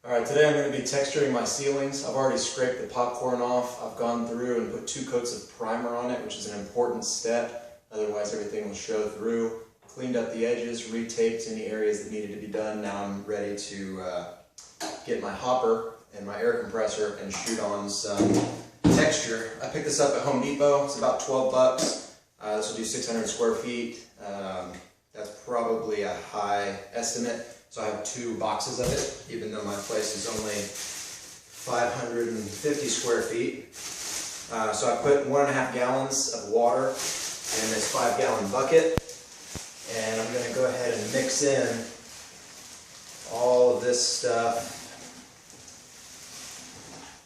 Alright, today I'm going to be texturing my ceilings. I've already scraped the popcorn off. I've gone through and put 2 coats of primer on it, which is an important step. Otherwise everything will show through. Cleaned up the edges, retaped any areas that needed to be done. Now I'm ready to get my hopper and my air compressor and shoot on some texture. I picked this up at Home Depot. It's about 12 bucks. This will do 600 square feet. That's probably a high estimate. So I have 2 boxes of it, even though my place is only 550 square feet. So I put 1.5 gallons of water in this 5-gallon bucket, and I'm going to go ahead and mix in all of this stuff.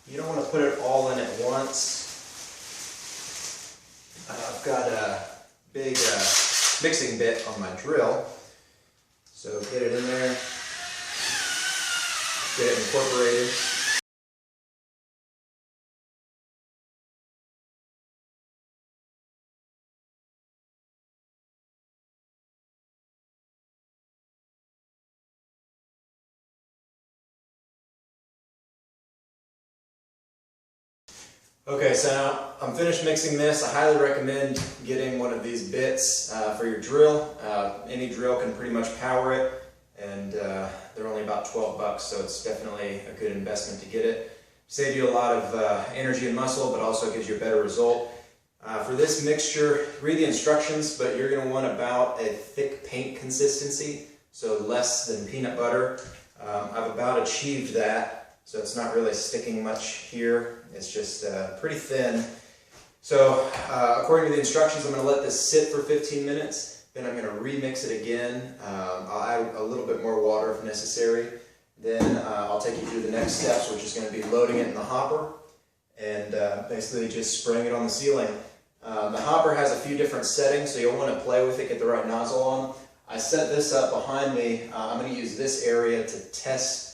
You don't want to put it all in at once. I've got a big mixing bit on my drill. So get it in there, get it incorporated. Okay, so now I'm finished mixing this. I highly recommend getting one of these bits for your drill. Any drill can pretty much power it, and they're only about 12 bucks, so it's definitely a good investment to get it. Saves you a lot of energy and muscle, but also gives you a better result. For this mixture, read the instructions, but you're going to want about a thick paint consistency, so less than peanut butter. I've about achieved that. So it's not really sticking much here, it's just pretty thin. So according to the instructions, I'm going to let this sit for 15 minutes, then I'm going to remix it again. I'll add a little bit more water if necessary. Then I'll take you through the next steps, which is going to be loading it in the hopper and basically just spraying it on the ceiling. The hopper has a few different settings, so you'll want to play with it, get the right nozzle on. I set this up behind me. I'm going to use this area to test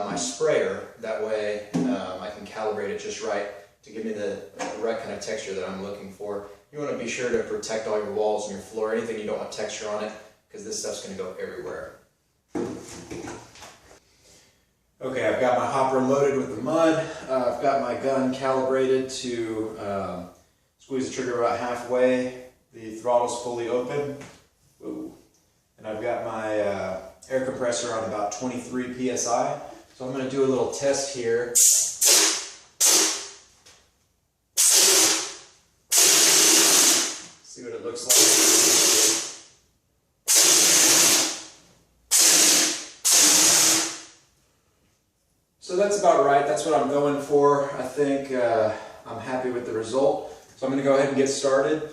my sprayer. That way I can calibrate it just right to give me the right kind of texture that I'm looking for. You want to be sure to protect all your walls and your floor, anything you don't want texture on it, because this stuff's going to go everywhere. Okay, I've got my hopper loaded with the mud. I've got my gun calibrated to squeeze the trigger about halfway. The throttle's fully open. Ooh. And I've got my air compressor on about 23 psi. So I'm going to do a little test here. See what it looks like. So that's about right. That's what I'm going for. I think I'm happy with the result. So I'm going to go ahead and get started.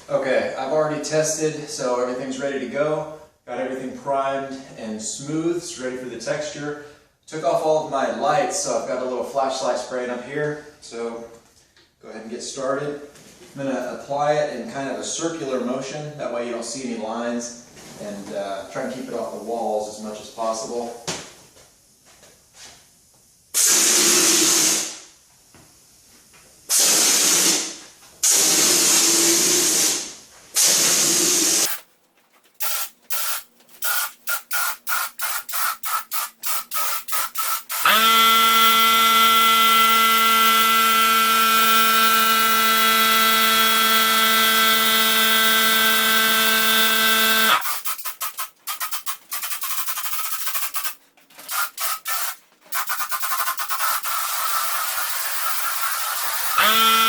Okay, I've already tested, so everything's ready to go. Got everything primed and smooth. It's ready for the texture. Took off all of my lights, so I've got a little flashlight spraying up here. So go ahead and get started. I'm going to apply it in kind of a circular motion. That way you don't see any lines, and try and keep it off the walls as much as possible. Ah!